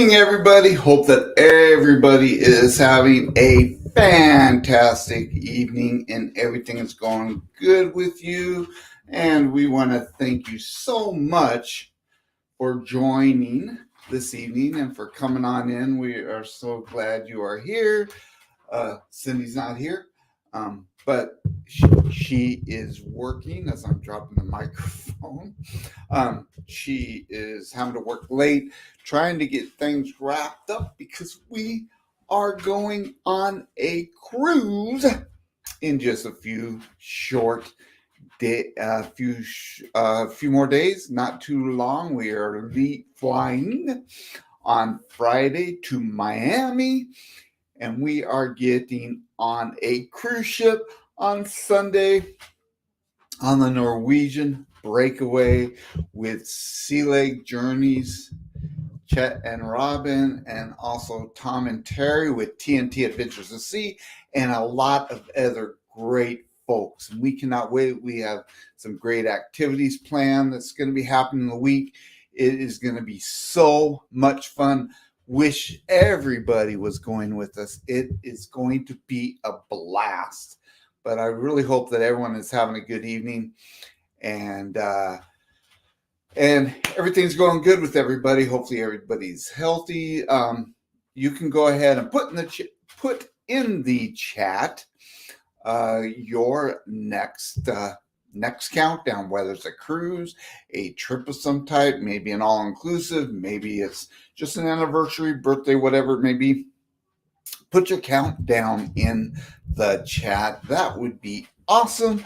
evening, everybody. Hope that everybody is having a fantastic evening and everything is going good with you. And we want to thank you so much for joining this evening and for coming on in. We are so glad you are here. Cindy's not here, but she is working as I'm dropping the microphone. She is having to work late, trying to get things wrapped up because we are going on a cruise in just a few short day, few more days. Not too long. We are flying on Friday to Miami, and we are getting on a cruise ship on Sunday on the Norwegian breakaway with Sea Lake Journeys, Chet and Robin, and also Tom and Terry with TNT Adventures at Sea, and a lot of other great folks. And we cannot wait. We have some great activities planned that's going to be happening in the week. It is going to be so much fun. Wish everybody was going with us. It is going to be a blast. But I really hope that everyone is having a good evening, and everything's going good with everybody. Hopefully, everybody's healthy. You can go ahead and put in the chat your next countdown, whether it's a cruise, a trip of some type, maybe an all-inclusive, maybe it's just an anniversary, birthday, whatever it may be. Put your countdown in the chat. That would be awesome.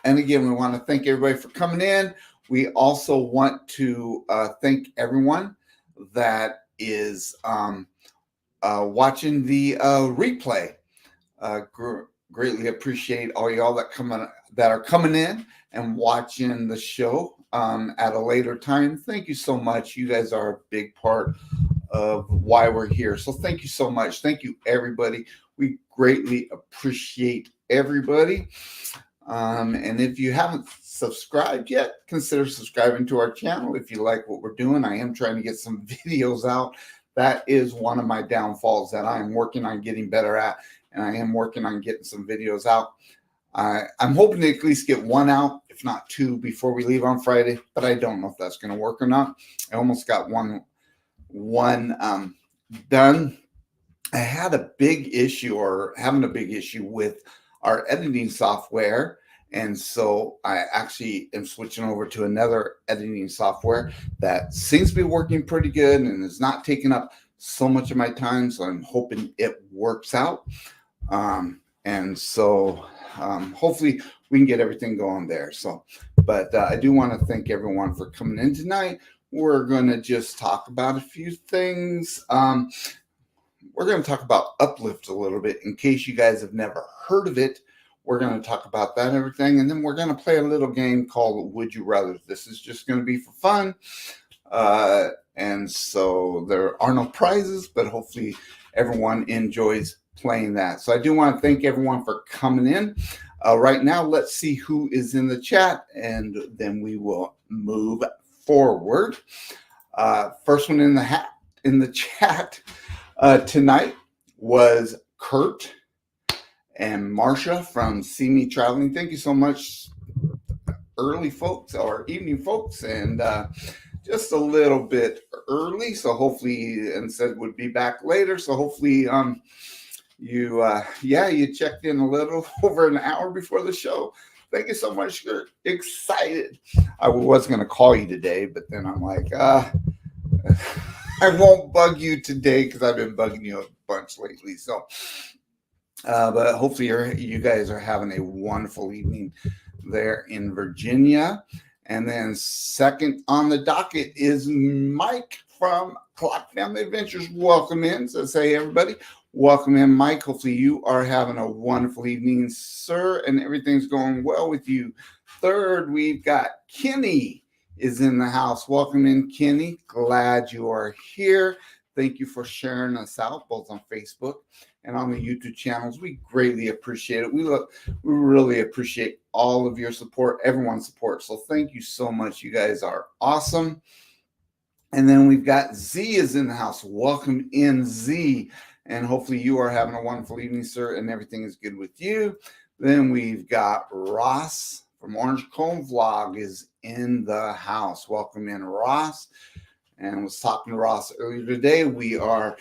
And again, we want to thank everybody for coming in. We also want to thank everyone that is watching the replay. Greatly appreciate all y'all that are coming in and watching the show at a later time. Thank you so much. You guys are a big part of why we're here. So thank you so much. Thank you, everybody. We greatly appreciate everybody. And if you haven't subscribed yet, consider subscribing to our channel. If you like what we're doing, I am trying to get some videos out. That is one of my downfalls that I am working on getting better at, and I am working on getting some videos out. I'm hoping to at least get one out, if not two, before we leave on Friday, but I don't know if that's going to work or not. I almost got one done. I had a big issue, or having a big issue with our editing software, and so I actually am switching over to another editing software that seems to be working pretty good and is not taking up so much of my time. So I'm hoping it works out, and so hopefully we can get everything going there. So, but I do want to thank everyone for coming in tonight. We're going to just talk about a few things. We're going to talk about Uplift a little bit in case you guys have never heard of it. We're going to talk about that and everything. And then we're going to play a little game called Would You Rather. This is just going to be for fun. And so there are no prizes, but hopefully everyone enjoys playing that. So I do want to thank everyone for coming in. Right now, let's see who is in the chat, and then we will move forward. First one in the chat tonight was Kurt and Marcia from See Me Traveling. Thank you so much, early folks or evening folks, and just a little bit early. So hopefully, and said would be back later. So hopefully, you checked in a little over an hour before the show. Thank you so much. You're excited. I was going to call you today, but then I'm like, I won't bug you today because I've been bugging you a bunch lately. So, but hopefully you guys are having a wonderful evening there in Virginia. And then second on the docket is Mike from Clock Family Adventures. Welcome in. So say, everybody, welcome in, Mike. Hopefully you are having a wonderful evening, sir, and everything's going well with you. Third, we've got Kenny is in the house. Welcome in, Kenny. Glad you are here. Thank you for sharing us out both on Facebook and on the YouTube channels. We greatly appreciate it. We really appreciate all of your support, everyone's support. So thank you so much. You guys are awesome. And then we've got Z is in the house. Welcome in, Z. And hopefully you are having a wonderful evening, sir, and everything is good with you. Then we've got Ross from Orange Cone Vlog is in the house. Welcome in, Ross. And I was talking to Ross earlier today. We are,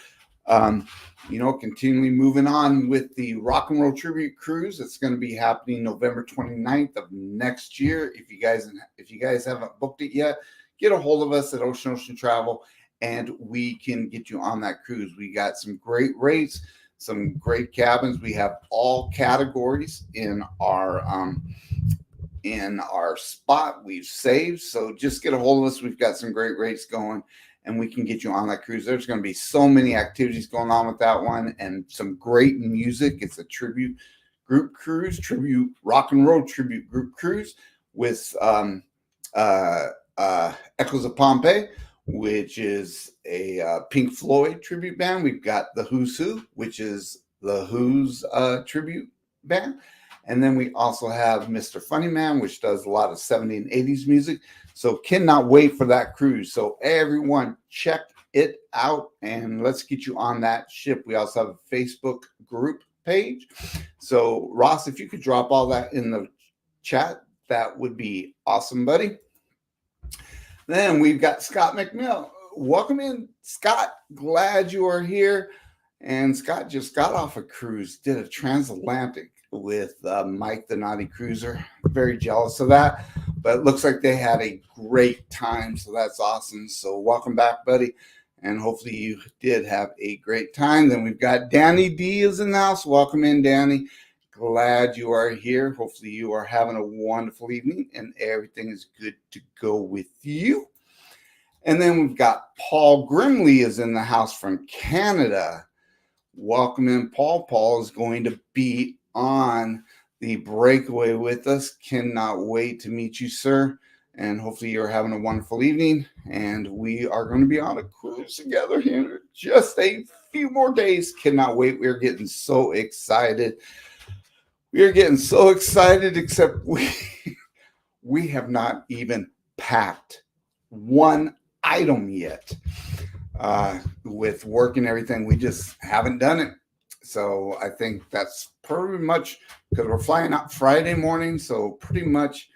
continually moving on with the Rock and Roll Tribute Cruise. It's going to be happening November 29th of next year. If you guys haven't booked it yet, get a hold of us at Ocean Travel, and we can get you on that cruise. We got some great rates, some great cabins. We have all categories in our spot we've saved. So just get a hold of us. We've got some great rates going, and we can get you on that cruise. There's going to be so many activities going on with that one, and some great music. It's a tribute group cruise, tribute rock and roll tribute group cruise with Echoes of Pompeii, which is a Pink Floyd tribute band. We've got the Who's Who, which is the Who's tribute band. And then we also have Mr. Funny Man, which does a lot of 70s and 80s music. So cannot wait for that cruise. So everyone check it out, and let's get you on that ship. We also have a Facebook group page. So Ross, if you could drop all that in the chat, that would be awesome, buddy. Then we've got Scott McMill. Welcome in, Scott. Glad you are here. And Scott just got off a cruise, did a transatlantic with Mike the Naughty Cruiser. Very jealous of that, but it looks like they had a great time, so that's awesome. So welcome back, buddy, and hopefully you did have a great time. Then we've got Danny D is in the house. Welcome in, Danny. Glad you are here. Hopefully you are having a wonderful evening and everything is good to go with you. And then we've got Paul Grimley is in the house from Canada. Welcome in, Paul. Paul is going to be on the breakaway with us. Cannot wait to meet you, sir. And hopefully you're having a wonderful evening. And we are going to be on a cruise together here in just a few more days. Cannot wait. We're getting so excited. We are getting so excited, except we have not even packed one item yet. With work and everything, we just haven't done it. So I think that's pretty much because we're flying out Friday morning. So pretty much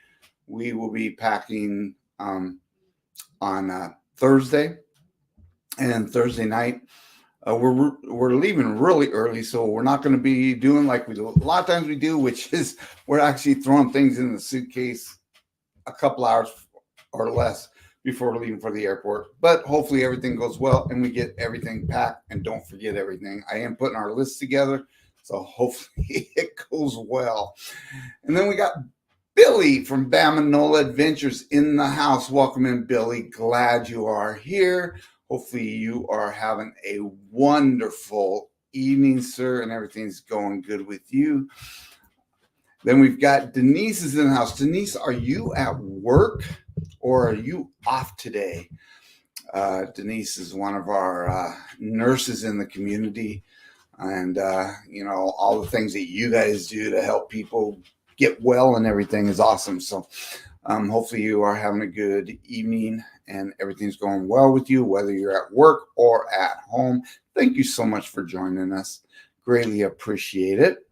we will be packing on Thursday and Thursday night. We're leaving really early, so we're not going to be doing like we do a lot of times we do, which is we're actually throwing things in the suitcase a couple hours or less before we're leaving for the airport. But hopefully everything goes well and we get everything packed and don't forget everything. I am putting our list together, so hopefully it goes well. And then we got Billy from Bamanola Adventures in the house. Welcome in, Billy. Glad you are here. Hopefully you are having a wonderful evening, sir, and everything's going good with you. Then we've got Denise is in the house. Denise, are you at work or are you off today? Denise is one of our nurses in the community, and all the things that you guys do to help people get well and everything is awesome. So hopefully you are having a good evening and everything's going well with you, whether you're at work or at home. Thank you so much for joining us. Greatly appreciate it.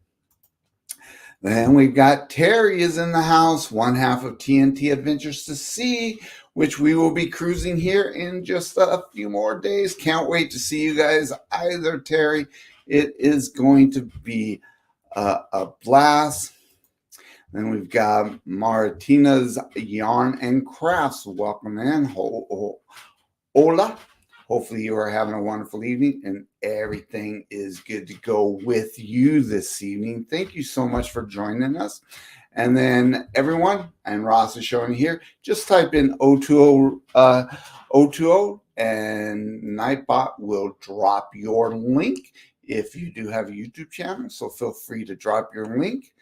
Then we've got Terry is in the house, one half of TNT Adventures to Sea, which we will be cruising here in just a few more days. Can't wait to see you guys either, Terry. It is going to be a blast. Then we've got Martina's Yarn and Crafts. Welcome in. Hola. Hopefully you are having a wonderful evening and everything is good to go with you this evening. Thank you so much for joining us. And then everyone, and Ross is showing here, just type in O20 and Nightbot will drop your link if you do have a YouTube channel. So feel free to drop your link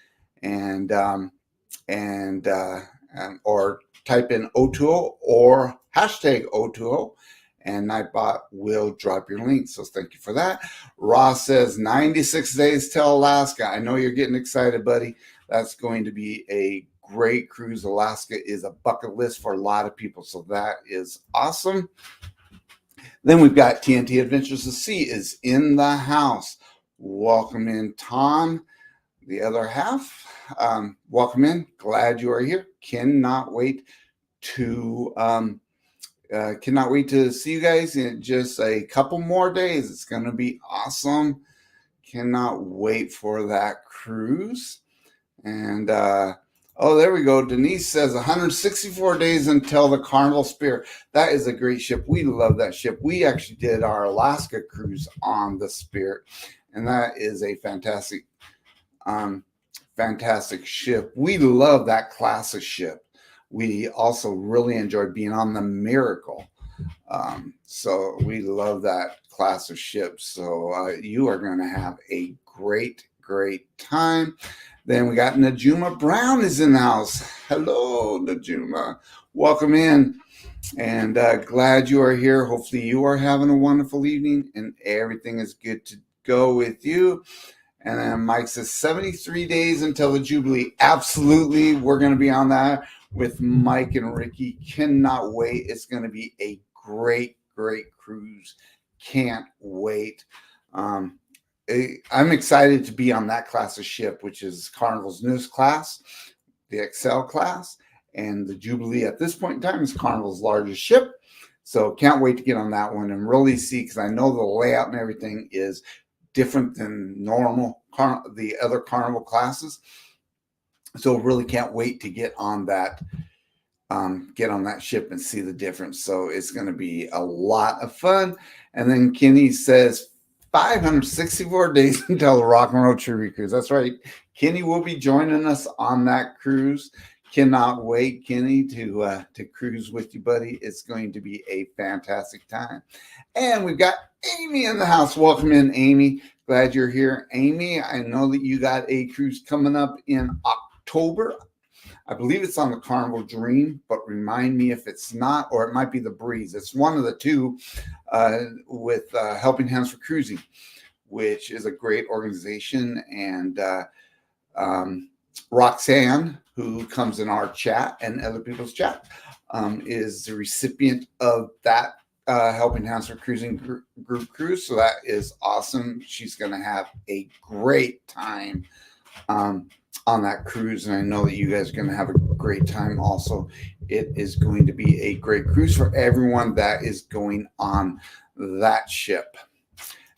and or type in O20 or hashtag O20. And Nightbot will drop your link. So thank you for that. Ross says 96 days till Alaska. I know you're getting excited, buddy. That's going to be a great cruise. Alaska is a bucket list for a lot of people. So that is awesome. Then we've got TNT Adventures of Sea is in the house. Welcome in, Tom, the other half. Welcome in. Glad you are here. To cannot wait to see you guys in just a couple more days. It's going to be awesome. Cannot wait for that cruise. And oh, there we go. Denise says 164 days until the Carnival Spirit. That is a great ship. We love that ship. We actually did our Alaska cruise on the Spirit, and that is a fantastic, fantastic ship. We love that class of ship. We also really enjoyed being on the Miracle. So we love that class of ships. So you are going to have a great, great time. Then we got Najuma Brown is in the house. Hello, Najuma. Welcome in. And glad you are here. Hopefully you are having a wonderful evening and everything is good to go with you. And then Mike says 73 days until the Jubilee. Absolutely. We're going to be on that with Mike and Ricky. Cannot wait. It's going to be a great, great cruise. Can't wait. I'm excited to be on that class of ship, which is Carnival's newest class, the Excel class. And the Jubilee at this point in time is Carnival's largest ship. So can't wait to get on that one and really see, because I know the layout and everything is different than the other Carnival classes. So really can't wait to get on that ship and see the difference. So it's going to be a lot of fun. And then Kenny says 564 days until the Rock and Roll Trivia Cruise. That's right. Kenny will be joining us on that cruise. Cannot wait, Kenny, to cruise with you, buddy. It's going to be a fantastic time. And we've got Amy in the house. Welcome in, Amy. Glad you're here. Amy, I know that you got a cruise coming up in October. I believe it's on the Carnival Dream, but remind me if it's not, or it might be the Breeze. It's one of the two with Helping Hands for Cruising, which is a great organization. And Roxanne, who comes in our chat and other people's chat, is the recipient of that Helping Hands for Cruising group cruise. So that is awesome. She's going to have a great time on that cruise, and I know that you guys are going to have a great time also. It is going to be a great cruise for everyone that is going on that ship.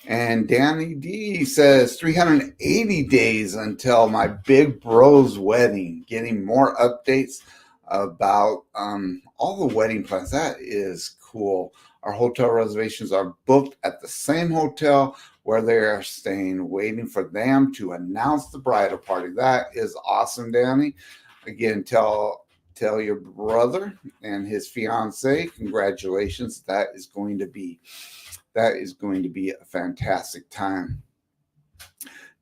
And Danny D says 380 days until my big bro's wedding. Getting more updates about all the wedding plans. That is cool. Our hotel reservations are booked at the same hotel where they are staying, waiting for them to announce the bridal party. That is awesome, Danny. Again, tell your brother and his fiance congratulations. That is going to be a fantastic time.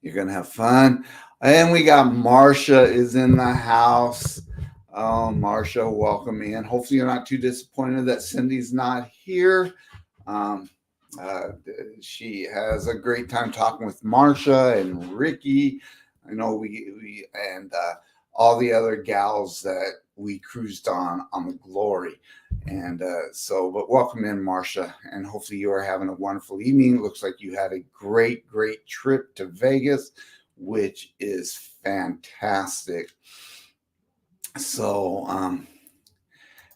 You're going to have fun. And we got Marsha is in the house. Oh, Marsha, welcome in. Hopefully you're not too disappointed that Cindy's not here. She has a great time talking with Marsha and Ricky. I know we and all the other gals that we cruised on the Glory. And but welcome in, Marsha, and hopefully you are having a wonderful evening. It looks like you had a great, great trip to Vegas, which is fantastic. So,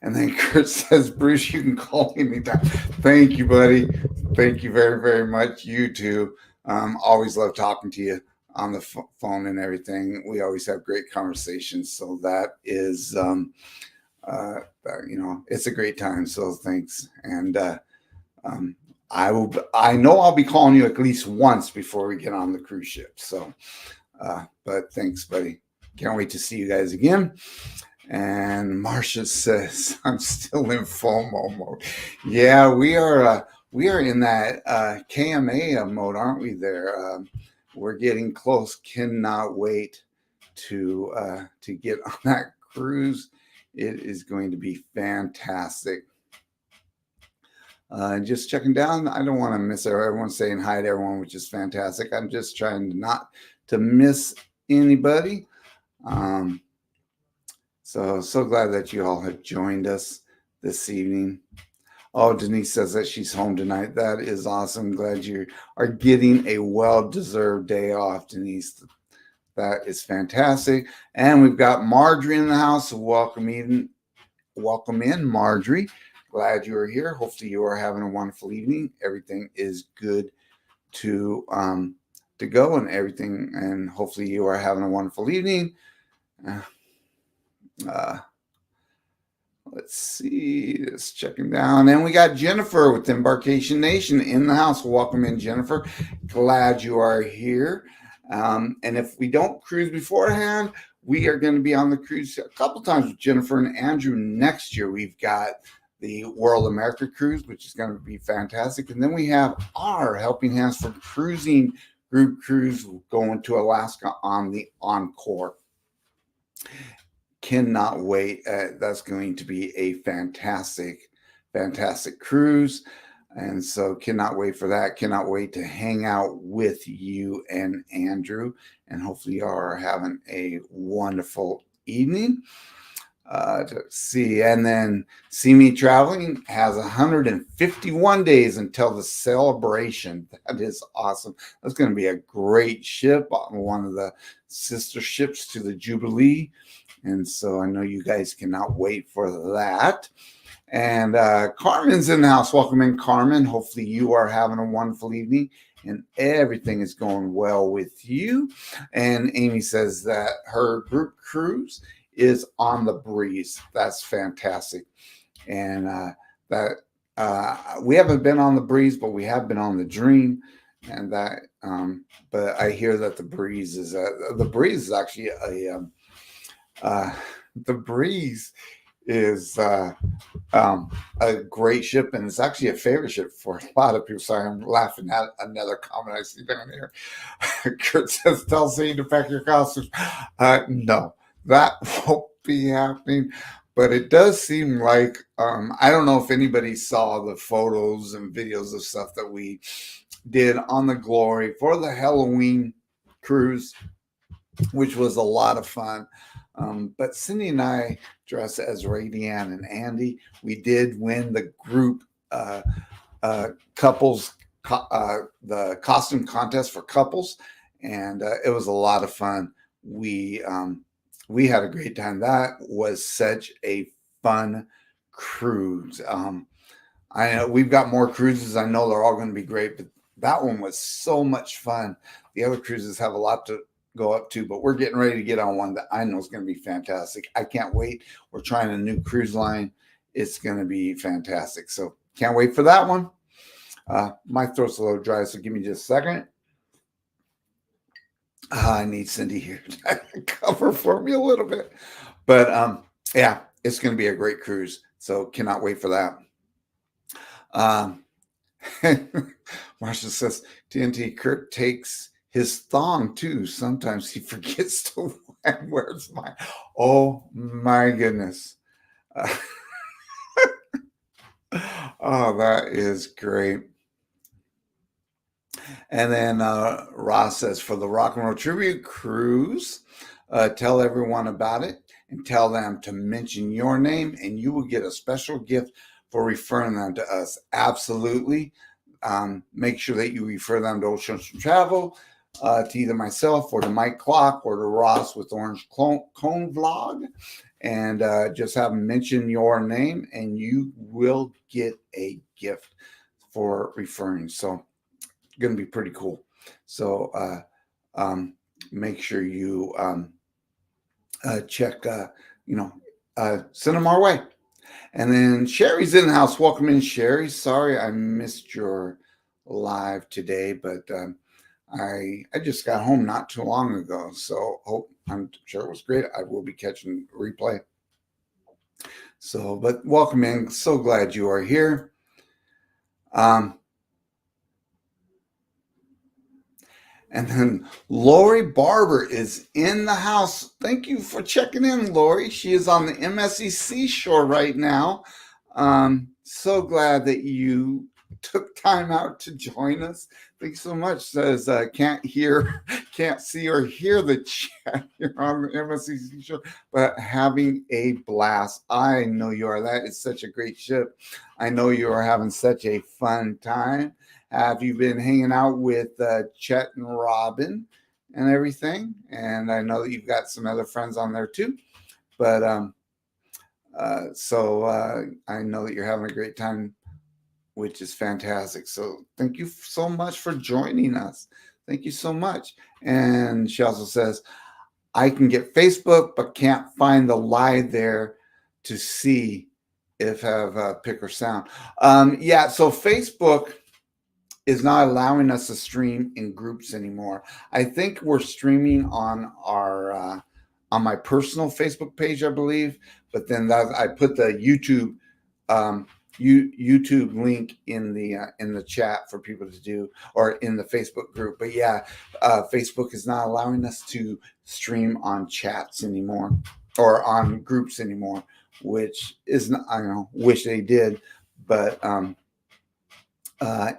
and then Kurt says, Bruce, you can call me anytime. Thank you, buddy. Thank you very, very much. You too. Always love talking to you on the phone and everything. We always have great conversations. So that is, it's a great time. So thanks. And I know I'll be calling you at least once before we get on the cruise ship. So, but thanks, buddy. Can't wait to see you guys again. And Marcia says, I'm still in FOMO mode. Yeah, we are in that KMA mode, aren't we there? We're getting close. Cannot wait to get on that cruise. It is going to be fantastic. Just checking down. I don't want to miss everyone saying hi to everyone, which is fantastic. I'm just trying not to miss anybody. So glad that you all have joined us this evening. Oh, Denise says that she's home tonight. That is awesome. Glad you are getting a well-deserved day off, Denise. That is fantastic. And we've got Marjorie in the house. So welcome in, Marjorie. Glad you are here. Hopefully, you are having a wonderful evening. Everything is good to go, and everything. And hopefully, you are having a wonderful evening. Let's see, just checking down. And we got Jennifer with Embarkation Nation in the house. Welcome in, Jennifer. Glad you are here. And if we don't cruise beforehand, we are going to be on the cruise a couple times with Jennifer and Andrew next year. We've got the World America Cruise, which is going to be fantastic. And then we have our Helping Hands for Cruising group cruise going to Alaska on the Encore. Cannot wait. That's going to be a fantastic cruise. And so cannot wait for that. Cannot wait to hang out with you and Andrew. And hopefully you are having a wonderful evening. Let's see. And then See Me Traveling has 151 days until the celebration. That is awesome. That's going to be a great ship on one of the sister ships to the Jubilee. And so I know you guys cannot wait for that. And Carmen's in the house. Welcome in, Carmen. Hopefully you are having a wonderful evening and everything is going well with you. And Amy says that her group cruise is on the breeze. That's fantastic. And we haven't been on the breeze, but we have been on the dream. And that, but I hear that the breeze is actually the breeze is a great ship, and it's actually a favorite ship for a lot of people. Sorry, I'm laughing at another comment I see down here. Kurt says, tell Sadie to pack your costumes. No, that won't be happening. But it does seem like, I don't know if anybody saw the photos and videos of stuff that we did on the Glory for the Halloween cruise, which was a lot of fun. But Cindy and I dressed as Radianne and Andy. We did win the group couples, the costume contest for couples, and it was a lot of fun. We had a great time. That was such a fun cruise. I know we've got more cruises. I know they're all going to be great, but that one was so much fun. The other cruises have a lot to go up to, but we're getting ready to get on one that I know is going to be fantastic. I can't wait. We're trying a new cruise line. It's going to be fantastic. So can't wait for that one. My throat's a little dry, so give me just a second. I need Cindy here to cover for me a little bit. But yeah, it's going to be a great cruise. So cannot wait for that. Marsha says, TNT, Kurt takes his thong too. Sometimes he forgets to wear mine. Oh my goodness. Oh, that is great. And then Ross says, for the Rock and Roll Tribute Cruise, tell everyone about it and tell them to mention your name and you will get a special gift for referring them to us. Absolutely. Make sure that you refer them to Ocean Travel, to either myself or to Mike Clock or to Ross with Orange Cone Vlog, and just have them mention your name and you will get a gift for referring. So going to be pretty cool. So make sure you check, send them our way. And then Sherry's in the house. Welcome in, Sherry. Sorry I missed your live today, but I just got home not too long ago, so I'm sure it was great. I will be catching replay. So, but welcome in. So glad you are here. And then Lori Barber is in the house. Thank you for checking in, Lori. She is on the MSC Seashore right now. So glad that you took time out to join us. Thanks so much. Says can't can't see or hear the chat here on the MSCC show, but having a blast. I know you are. That is such a great ship. I know you are having such a fun time. Have you been hanging out with Chet and Robin and everything? And I know that you've got some other friends on there too. But I know that you're having a great time, which is fantastic. So thank you so much for joining us. Thank you so much. And she also says, I can get Facebook, but can't find the live there to see if have pick or sound. Yeah, so Facebook is not allowing us to stream in groups anymore. I think we're streaming on my personal Facebook page, I believe. But then I put the YouTube YouTube link in the chat for people to do, or in the Facebook group. But yeah, Facebook is not allowing us to stream on chats anymore or on groups anymore, which is not, I don't know, wish they did, but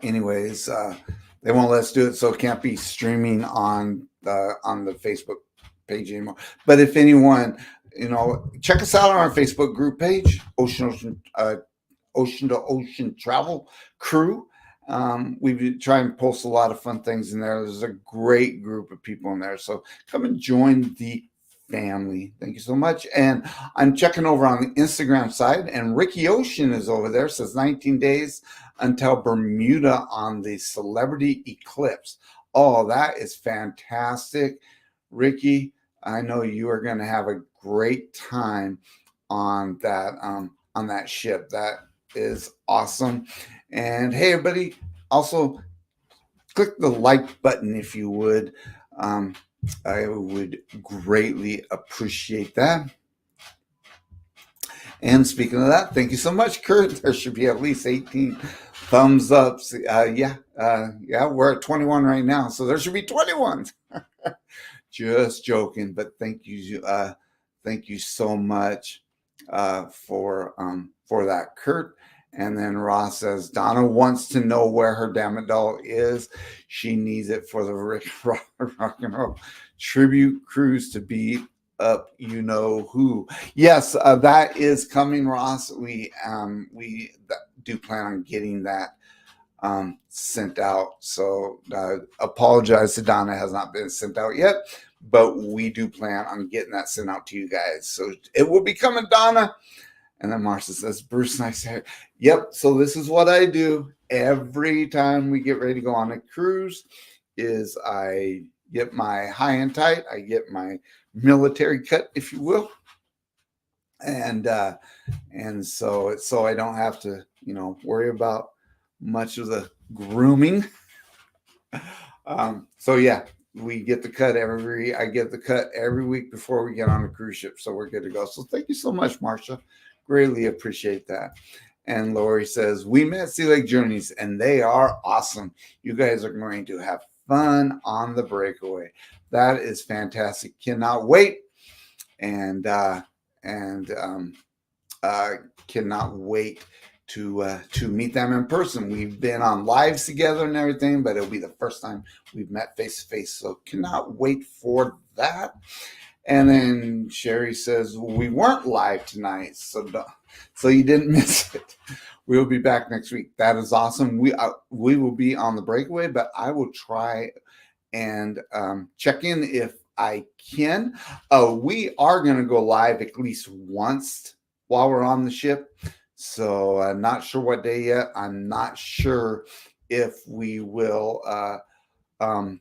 anyways, they won't let us do it, so it can't be streaming on the Facebook page anymore. But if anyone, check us out on our Facebook group page, Ocean to Ocean Travel Crew. We try and post a lot of fun things in there. There's a great group of people in there, so come and join the family. Thank you so much. And I'm checking over on the Instagram side, and Ricky Ocean is over there. Says 19 days until Bermuda on the celebrity eclipse. Oh, that is fantastic, Ricky. I know you are going to have a great time on that ship. That is awesome. And hey, everybody, also click the like button if you would. I would greatly appreciate that. And speaking of that, thank you so much, Kurt. There should be at least 18 thumbs ups. Yeah, we're at 21 right now, so there should be 21. Just joking, but thank you so much for that, Kurt. And then Ross says, Donna wants to know where her Damn It doll is. She needs it for the rock and roll tribute cruise to beat up you know who. Yes, that is coming, Ross. We do plan on getting that sent out. So apologize to Donna, it has not been sent out yet, but we do plan on getting that sent out to you guys. So it will be coming, Donna. And then Marcia says, Bruce, nice hair. Yep. So this is what I do every time we get ready to go on a cruise is I get my high and tight. I get my military cut, if you will. And so I don't have to, worry about much of the grooming. So yeah, I get the cut every week before we get on a cruise ship. So we're good to go. So thank you so much, Marcia. Greatly appreciate that. And Lori says, we met Sea Lake Journeys and they are awesome. You guys are going to have fun on the breakaway. That is fantastic. Cannot wait. And cannot wait to meet them in person. We've been on lives together and everything, but it'll be the first time we've met face to face. So cannot wait for that. And then Sherry says, we weren't live tonight, so you didn't miss it. We'll be back next week. That is awesome. We will be on the breakaway, but I will try and check in if I can. We are going to go live at least once while we're on the ship. So I'm not sure what day yet. I'm not sure if we will go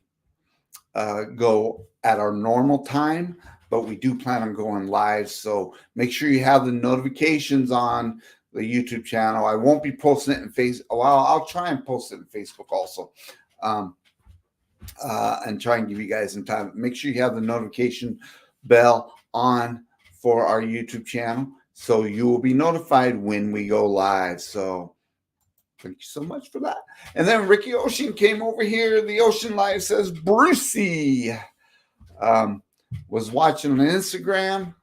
at our normal time, but we do plan on going live. So make sure you have the notifications on the YouTube channel. I won't be posting it in Facebook. Well, I'll try and post it in Facebook also, and try and give you guys some time. Make sure you have the notification bell on for our YouTube channel, so you will be notified when we go live. So thank you so much for that. And then Ricky Ocean came over here. The Ocean Live says, Brucey was watching on Instagram,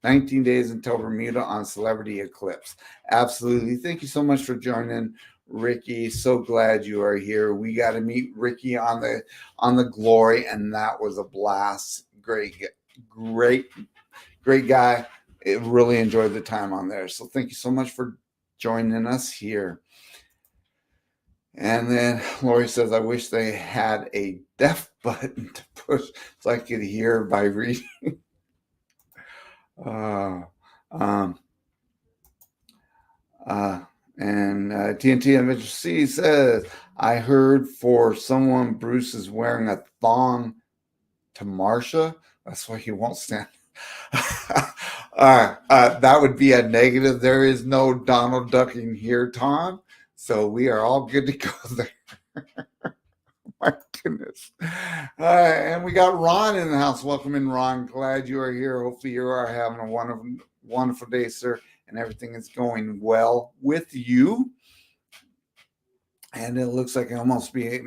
19 days until Bermuda on Celebrity Eclipse. Absolutely. Thank you so much for joining, Ricky, so glad you are here. We got to meet Ricky on the Glory, and that was a blast. Great, great guy. Really enjoyed the time on there. So thank you so much for joining us here. And then Lori says, I wish they had a deaf button to push so I could hear by reading. uh, um, and TNT Adventure C says, I heard for someone Bruce is wearing a thong to Marsha. That's why he won't stand. That would be a negative. There is no Donald ducking here, Tom. So we are all good to go there. My goodness. And we got Ron in the house. Welcome in, Ron. Glad you are here. Hopefully you are having a wonderful day, sir, and everything is going well with you. And it looks like I almost be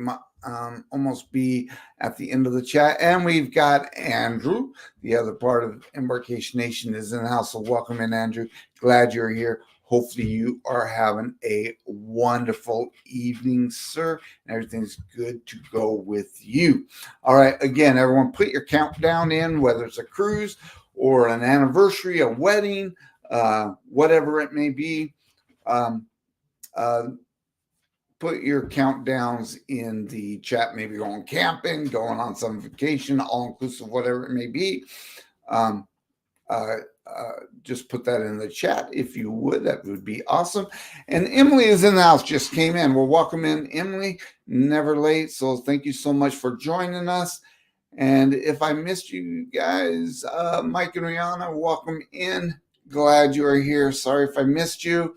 at the end of the chat. And we've got Andrew, the other part of Embarkation Nation, is in the house. So welcome in, Andrew. Glad you're here. Hopefully you are having a wonderful evening, sir, and everything's good to go with you. All right, again, everyone, put your countdown in, whether it's a cruise or an anniversary, a wedding, whatever it may be. Put your countdowns in the chat. Maybe going camping, going on some vacation, all inclusive, whatever it may be. Just put that in the chat if you would. That would be awesome. And Emily is in the house, just came in. Well, welcome in, Emily. Never late. So thank you so much for joining us. And if I missed you guys, Mike and Rihanna, welcome in. Glad you are here. Sorry if I missed you.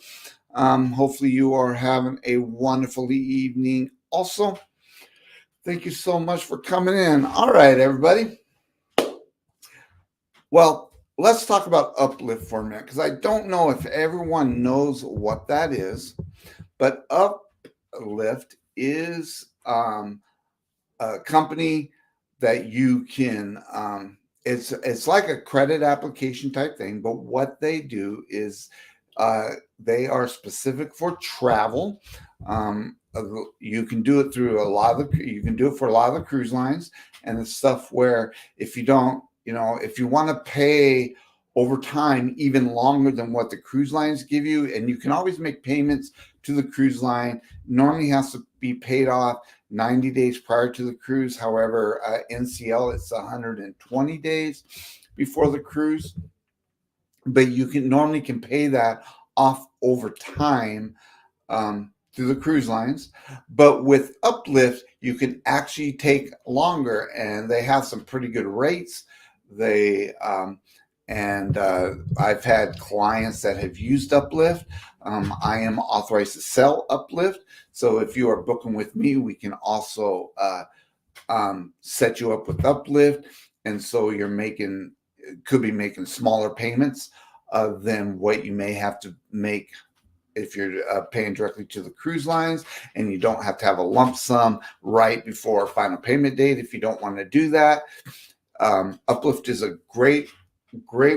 Hopefully you are having a wonderful evening also. Thank you so much for coming in. All right, everybody. Well, let's talk about Uplift for a minute, because I don't know if everyone knows what that is, but Uplift is a company that you can, it's like a credit application type thing, but what they do is they are specific for travel. You can do it through you can do it for a lot of the cruise lines and the stuff where if you don't, if you want to pay over time, even longer than what the cruise lines give you, and you can always make payments to the cruise line, normally has to be paid off 90 days prior to the cruise. However, NCL, it's 120 days before the cruise, but you can normally pay that off over time through the cruise lines. But with Uplift, you can actually take longer, and they have some pretty good rates. I've had clients that have used Uplift. I am authorized to sell Uplift. So if you are booking with me, we can also set you up with Uplift. And so could be making smaller payments than what you may have to make if you're paying directly to the cruise lines, and you don't have to have a lump sum right before take payment date if you don't want to do that. Uplift is a great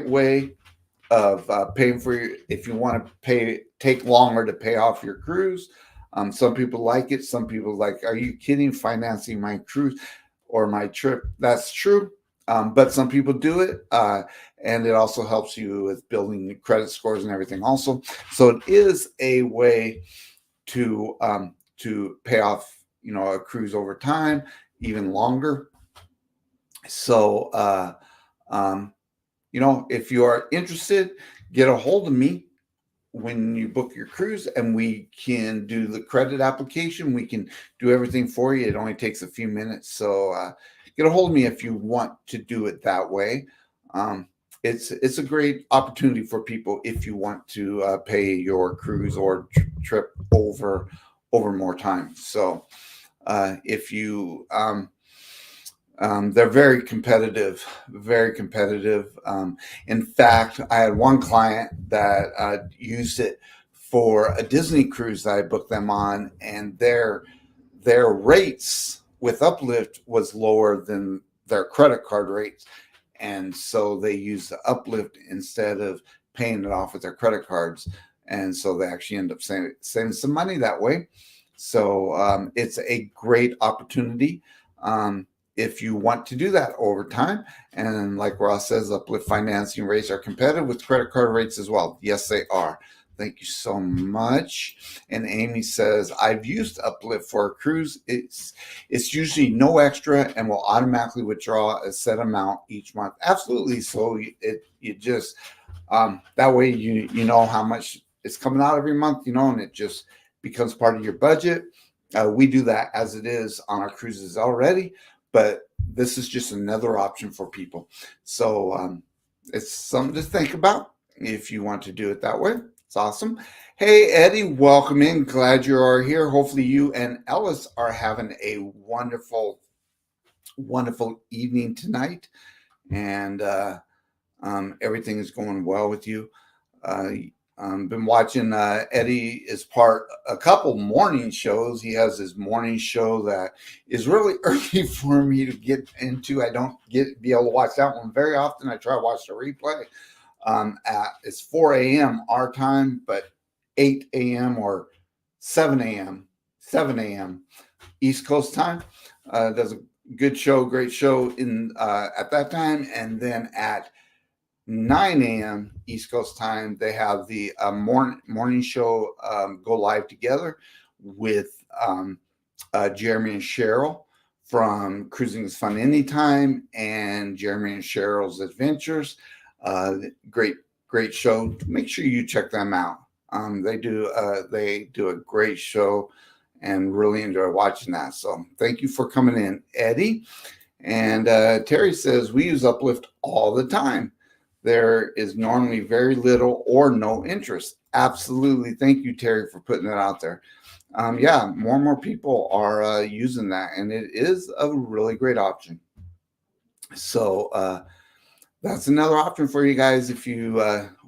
way of paying for if you want to take longer to pay off your cruise. Some people like it. Some people like, are you kidding? Financing my cruise or my trip? That's true. But some people do it, and it also helps you with building the credit scores and everything also. So it is a way to pay off, a cruise over time, even longer. So, if you are interested, get a hold of me when you book your cruise, and we can do the credit application. We can do everything for you. It only takes a few minutes. So get a hold of me if you want to do it that way. It's a great opportunity for people if you want to pay your cruise or trip over more time. So if you they're very competitive. In fact, I had one client that used it for a Disney cruise that I booked them on, and their rates with Uplift was lower than their credit card rates. And so they used the Uplift instead of paying it off with their credit cards. and so they actually end up saving some money that way. So it's a great opportunity if you want to do that over time. And like Ross says, Uplift financing rates are competitive with credit card rates as well. Yes, they are. Thank you so much. And Amy says, I've used Uplift for a cruise. It's usually no extra and will automatically withdraw a set amount each month. Absolutely. So you just that way you know how much it's coming out every month, and it just becomes part of your budget. We do that as it is on our cruises already, but this is just another option for people. So it's something to think about if you want to do it that way. It's awesome. Hey, Eddie, welcome in. Glad you are here. Hopefully you and Ellis are having a wonderful, wonderful evening tonight. And everything is going well with you. Been watching Eddie is part a couple morning shows. He has his morning show that is really early for me to get into. I don't be able to watch that one very often. I try to watch the replay. It's 4 a.m. our time, but 8 a.m. or 7 a.m. East Coast time. Does a good show, great show in at that time, and then at 9 a.m. East Coast time, they have the morning show go live together with Jeremy and Cheryl from Cruising is Fun Anytime and Jeremy and Cheryl's Adventures. Great show. Make sure you check them out. They do a great show and really enjoy watching that. So thank you for coming in, Eddie. And Terry says, we use Uplift all the time. There is normally very little or no interest. Absolutely. Thank you, Terry, for putting that out there. Yeah, more and more people are using that, and it is a really great option. So that's another option for you guys if you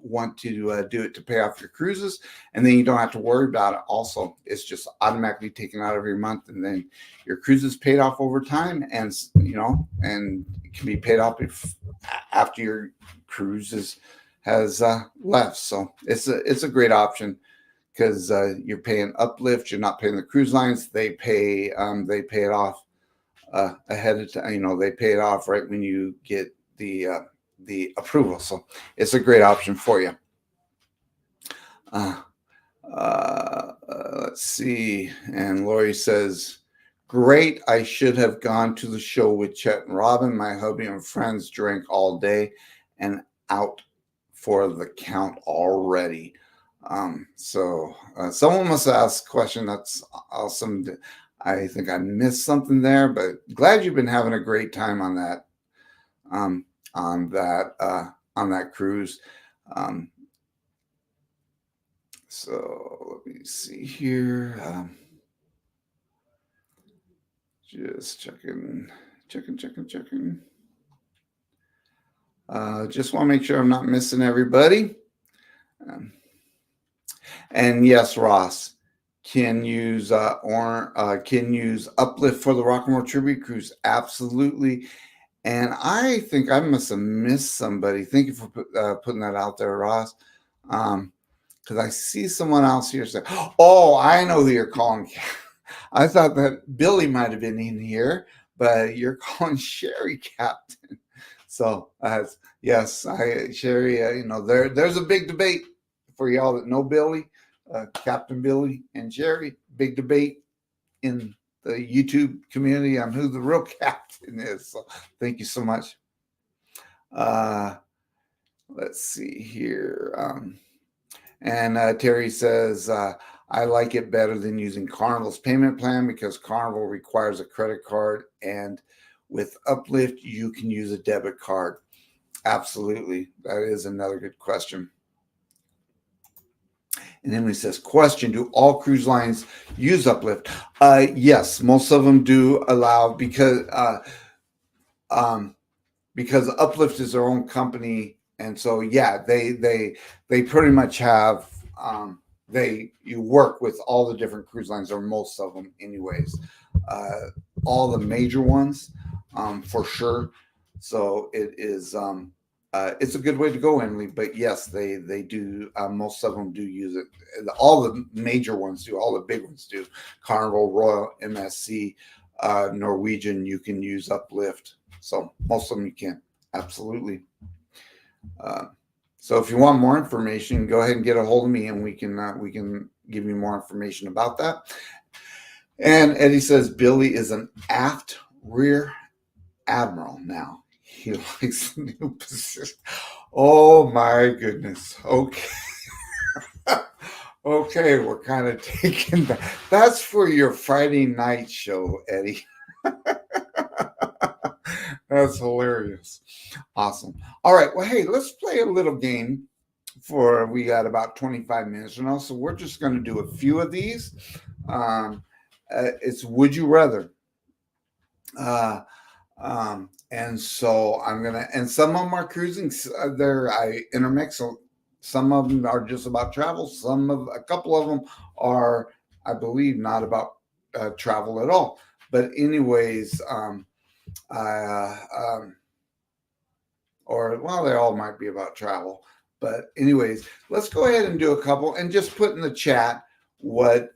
want to do it to pay off your cruises, and then you don't have to worry about it. Also, it's just automatically taken out every month, and then your cruise is paid off over time, and and it can be paid off after your cruise has left. So it's a great option because you're paying Uplift, you're not paying the cruise lines. They pay it off ahead of time. They pay it off right when you get the approval. So it's a great option for you. Let's see. And Lori says, great. I should have gone to the show with Chet and Robin. My hubby and friends drank all day and out for the count already. So someone must ask a question. That's awesome. I think I missed something there, but glad you've been having a great time on that. On that cruise. So let me see here. Just checking. Just want to make sure I'm not missing everybody. And yes, Ross can use Uplift for the Rock and Roll Tribute Cruise. Absolutely. And I think I must have missed somebody. Thank you for putting that out there, Ross. Because I see someone else here say, oh, I know who you're calling. I thought that Billy might have been in here, but you're calling Sherry Captain. So, yes, Sherry, there's a big debate for y'all that know Billy, Captain Billy and Sherry. Big debate in the YouTube community on who the real captain is. So thank you so much. Let's see here. And Terry says, I like it better than using Carnival's payment plan because Carnival requires a credit card, and with Uplift, you can use a debit card. Absolutely. That is another good question. And Emily says, question, do all cruise lines use Uplift? Yes, most of them do allow because Uplift is their own company. And so, yeah, they pretty much have, you work with all the different cruise lines, or most of them anyways, all the major ones, for sure. So it is, it's a good way to go, Emily. But yes, they do. Most of them do use it. All the major ones do. All the big ones do. Carnival, Royal, MSC, Norwegian. You can use Uplift. So most of them you can. Absolutely. Uh, so if you want more information, go ahead and get a hold of me, and we can give you more information about that. And Eddie says Billy is an aft rear admiral now. He likes the new position. Oh my goodness. Okay. Okay, we're kind of taking that. That's for your Friday night show, Eddie. That's hilarious. Awesome. All right. Well, hey, let's play a little game we got about 25 minutes now. So we're just going to do a few of these. It's Would You Rather. And so and some of them are cruising. I intermix. So some of them are just about travel. A couple of them are, I believe, not about travel at all. But anyways, or well, they all might be about travel. But anyways, let's go ahead and do a couple, and just put in the chat what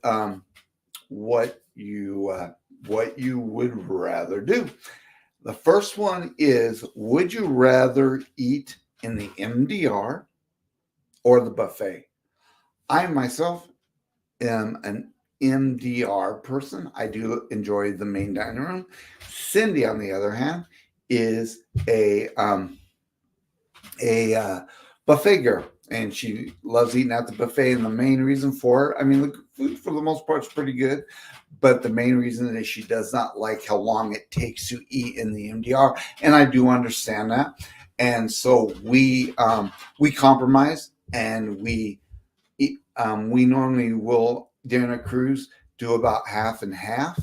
you would rather do. The first one is, would you rather eat in the MDR or the buffet? I myself am an MDR person. I do enjoy the main dining room. Cindy, on the other hand, is a buffet girl, and she loves eating at the buffet. And the main reason for it, I mean, the food for the most part is pretty good, but the main reason is she does not like how long it takes to eat in the MDR, and I do understand that. And so we compromise, and we normally will, during a cruise, do about half and half.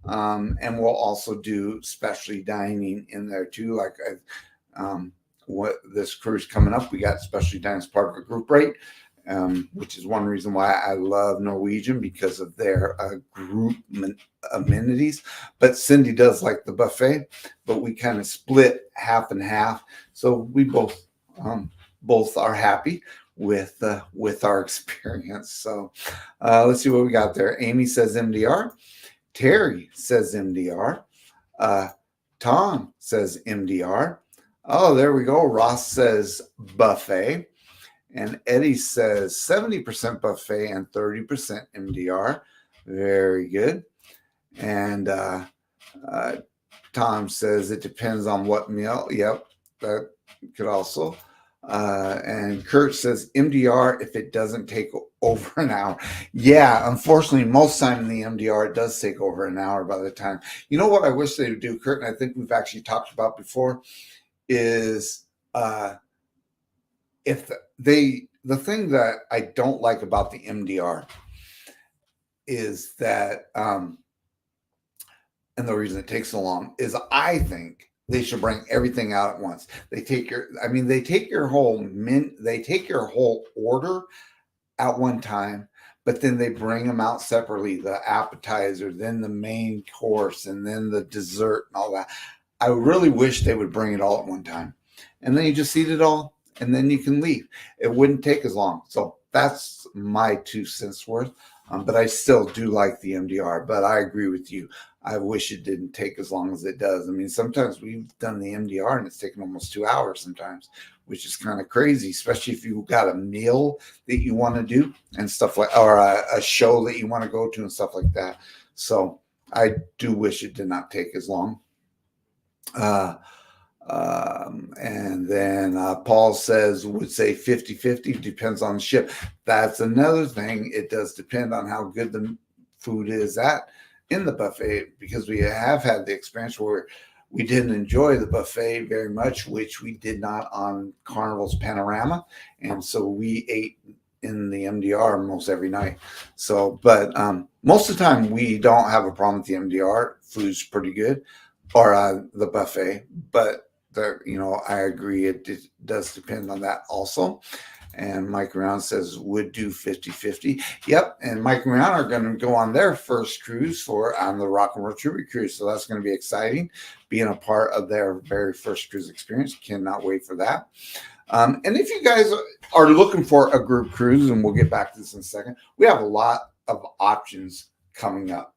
And we'll also do specialty dining in there too. Like what this cruise coming up, we got specialty dining as part of a group rate, which is one reason why I love Norwegian, because of their group amenities. But Cindy does like the buffet, but we kind of split half and half. So we both are happy with our experience. So let's see what we got there. Amy says MDR. Terry says MDR. Tom says MDR. Oh, there we go. Ross says buffet. And Eddie says 70% buffet and 30% MDR. Very good. And Tom says it depends on what meal. Yep, that could also. And Kurt says MDR if it doesn't take over an hour. Yeah, unfortunately, most time in the MDR, it does take over an hour by the time. You know what I wish they would do, Kurt, and I think we've actually talked about before, is if the thing that I don't like about the MDR is that, and the reason it takes so long is, I think they should bring everything out at once. They take your whole order at one time, but then they bring them out separately, the appetizer, then the main course, and then the dessert and all that. I really wish they would bring it all at one time, and then you just eat it all, and then you can leave. It wouldn't take as long. So that's my 2 cents worth. But I still do like the MDR, but I agree with you. I wish it didn't take as long as it does. I mean, sometimes we've done the MDR and it's taken almost 2 hours sometimes, which is kind of crazy, especially if you've got a meal that you want to do and stuff like, or a show that you want to go to and stuff like that. So I do wish it did not take as long. And then Paul would say 50-50, depends on the ship. That's another thing. It does depend on how good the food is in the buffet, because we have had the experience where we didn't enjoy the buffet very much, which we did not on Carnival's Panorama. And so we ate in the MDR almost every night. So, but most of the time we don't have a problem with the MDR. Food's pretty good, or the buffet, but I agree, it does depend on that also. And Mike and Ron says would do 50-50. Yep. And Mike and Ron are going to go on their first cruise on the Rock and Roll Tribute Cruise. So that's going to be exciting, being a part of their very first cruise experience. Cannot wait for that. And if you guys are looking for a group cruise, and we'll get back to this in a second, we have a lot of options coming up.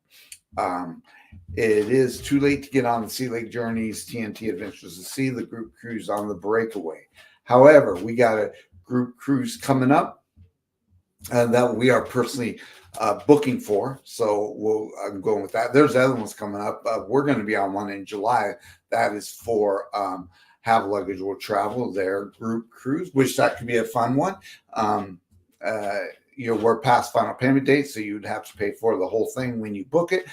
It is too late to get on the Sea Lake Journeys, TNT Adventures of the Sea, the group cruise on the Breakaway. However, we got a group cruise coming up that we are personally booking for. So I'm going with that. There's other ones coming up. We're going to be on one in July. That is for Have Luggage Will Travel, their group cruise, which that could be a fun one. We're past final payment date, so you'd have to pay for the whole thing when you book it.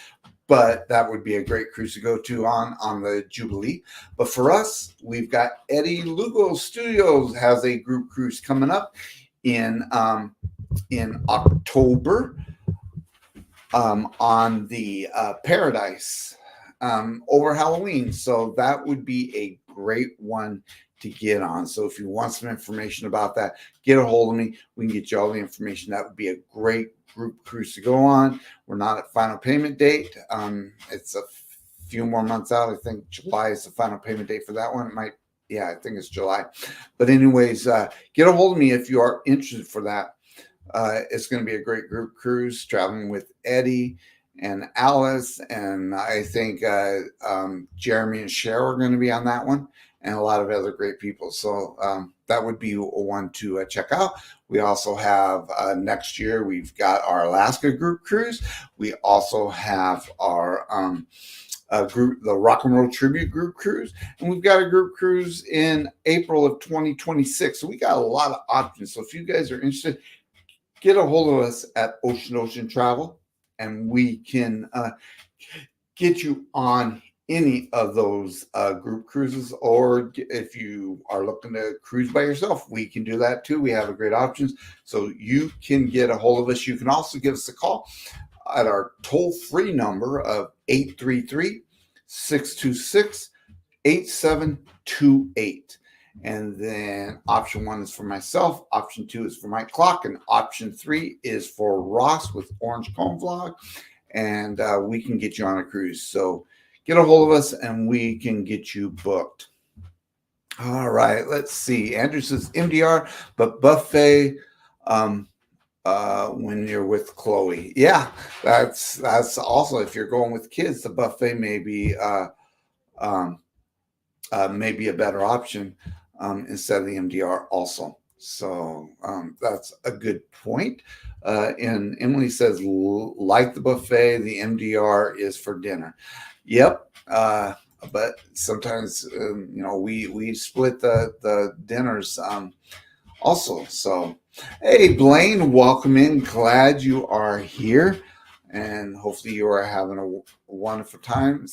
But that would be a great cruise to go to on the Jubilee. But for us, we've got Eddie Lugo Studios has a group cruise coming up in October on the Paradise over Halloween. So that would be a great one to get on. So if you want some information about that, get a hold of me. We can get you all the information. That would be a great group cruise to go on. We're not at final payment date. It's a few more months out. I think July is the final payment date for that one. I think it's July. But anyways, get a hold of me if you are interested for that. It's going to be a great group cruise traveling with Eddie and Alice. And I think Jeremy and Cher are going to be on that one, and a lot of other great people. So that would be one to check out. We also have next year, we've got our Alaska group cruise. We also have our the Rock and Roll Tribute group cruise. And we've got a group cruise in April of 2026. So we got a lot of options. So if you guys are interested, get a hold of us at Ocean Travel, and we can get you on any of those group cruises. Or if you are looking to cruise by yourself, we can do that too. We have a great options. So you can get a hold of us. You can also give us a call at our toll-free number of 833-626-8728. And then option 1 is for myself, option 2 is for Mike Clock, and option 3 is for Ross with Orange Cone Vlog. And we can get you on a cruise. So get a hold of us and we can get you booked. All right, let's see. Andrew says MDR, but buffet when you're with Chloe. Yeah, that's also, if you're going with kids, the buffet may be maybe a better option instead of the MDR also. So that's a good point. And Emily says, like the buffet, the MDR is for dinner. Yep. But sometimes, we split the dinners also. So, hey, Blaine, welcome in. Glad you are here. And hopefully you are having a wonderful time.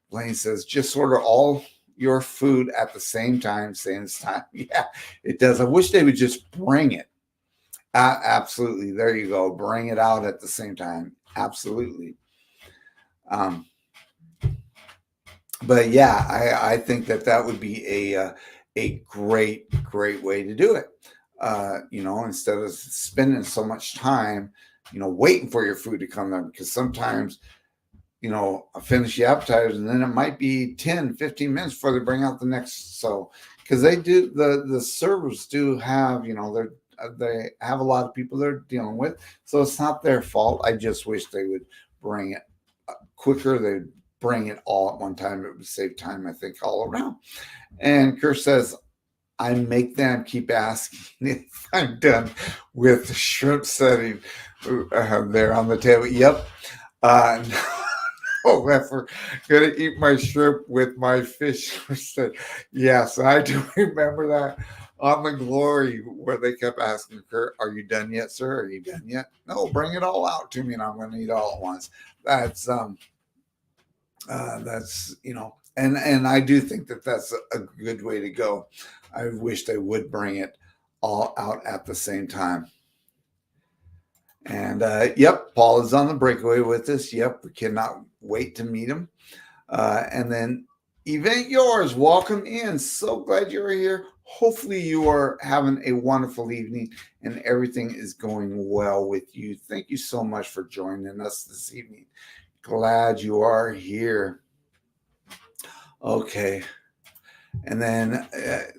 Blaine says, just order all your food at the same time, same time. Yeah, it does. I wish they would just bring it. Absolutely. There you go. Bring it out at the same time. Absolutely. But yeah, I think that would be a great way to do it. Instead of spending so much time, waiting for your food to come there, because sometimes, finish the appetizers and then it might be 10, 15 minutes before they bring out the next. So, because they do, the servers do have, they have a lot of people they're dealing with. So it's not their fault. I just wish they would bring it quicker. They'd bring it all at one time. It would save time, I think, all around. And Kurt says, I make them keep asking if I'm done with the shrimp setting there on the table. Yep. No, ever gonna eat my shrimp with my fish instead. Yes, I do remember that on the Glory where they kept asking Kurt, "Are you done yet, sir? Are you done yet?" No, bring it all out to me, and I'm going to eat all at once. That's and I do think that's a good way to go. I wish they would bring it all out at the same time. And yep, Paul is on the breakaway with us. Yep, we cannot wait to meet him. And then Event Yours, welcome in. So glad you're here. Hopefully, you are having a wonderful evening and everything is going well with you. Thank you so much for joining us this evening. Glad you are here. Okay. And then,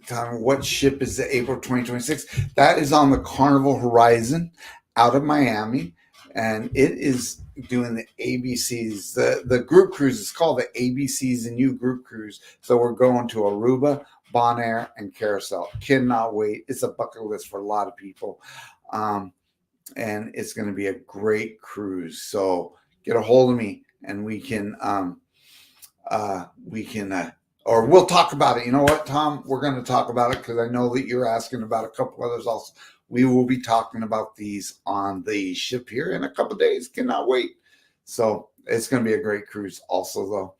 Tom, what ship is the April 2026? That is on the Carnival Horizon out of Miami. And it is doing the ABCs. The group cruise is called the ABCs and U group cruise. So we're going to Aruba, Bonaire, and Carousel. Cannot wait. It's a bucket list for a lot of people. Um, and it's going to be a great cruise. So get a hold of me and we can or we'll talk about it. You know what, Tom? We're going to talk about it because I know that you're asking about a couple others also. We will be talking about these on the ship here in a couple of days. Cannot wait. So it's going to be a great cruise also, though.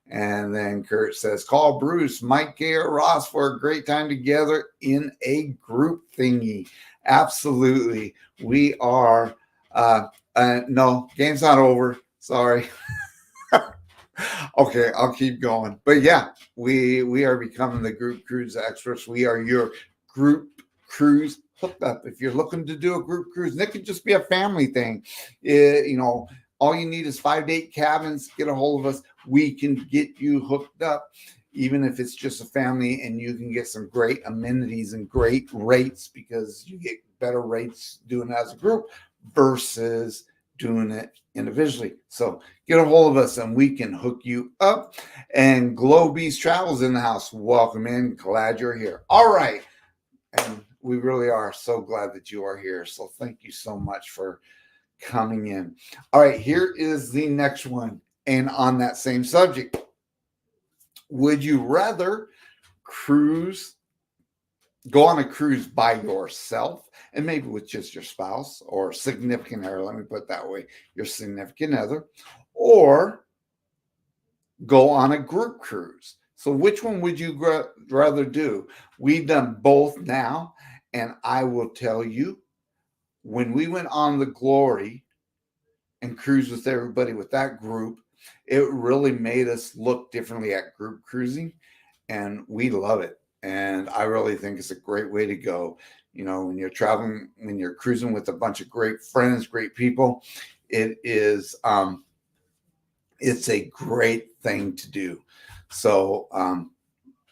And then Kurt says, call Bruce, Mike, Gay, or Ross for a great time together in a group thingy. Absolutely. We are, no, game's not over. Sorry. Okay, I'll keep going. But yeah, we are becoming the group cruise experts. We are your group cruise hookup. If you're looking to do a group cruise, and it could just be a family thing. All you need is 5 to 8 cabins. Get a hold of us. We can get you hooked up, even if it's just a family, and you can get some great amenities and great rates because you get better rates doing it as a group versus doing it individually. So get a hold of us and we can hook you up. And Globees Travels in the house. Welcome in. Glad you're here. All right. And we really are so glad that you are here. So thank you so much for coming in. All right. Here is the next one. And on that same subject, would you rather go on a cruise by yourself and maybe with just your spouse or significant other, let me put it that way, your significant other, or go on a group cruise? So which one would you rather do? We've done both now, and I will tell you, when we went on the Glory and cruised with everybody with that group, it really made us look differently at group cruising, and we love it. And I really think it's a great way to go. When you're traveling, when you're cruising with a bunch of great friends, great people, it's a great thing to do. So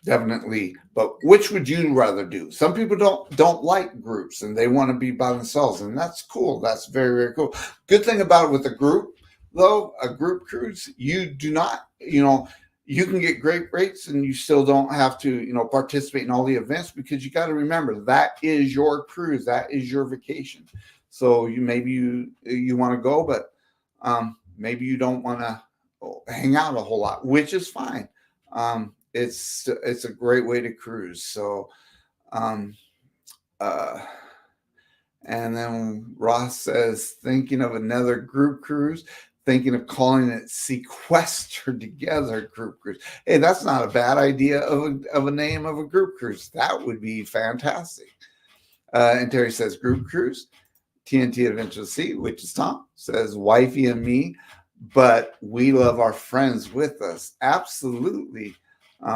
definitely. But which would you rather do? Some people don't like groups and they want to be by themselves, and that's cool. That's very, very cool. Good thing about it with a group, though, a group cruise, you do not, you can get great rates and you still don't have to, participate in all the events because you got to remember that is your cruise, that is your vacation. So you want to go, but maybe you don't want to hang out a whole lot, which is fine. It's a great way to cruise. So, and then Ross says, thinking of another group cruise, thinking of calling it Sequestered Together Group Cruise. Hey, that's not a bad idea of a name of a group cruise. That would be fantastic. And Terry says, group cruise, TNT Adventure Sea, which is Tom, says, wifey and me, but we love our friends with us. Absolutely.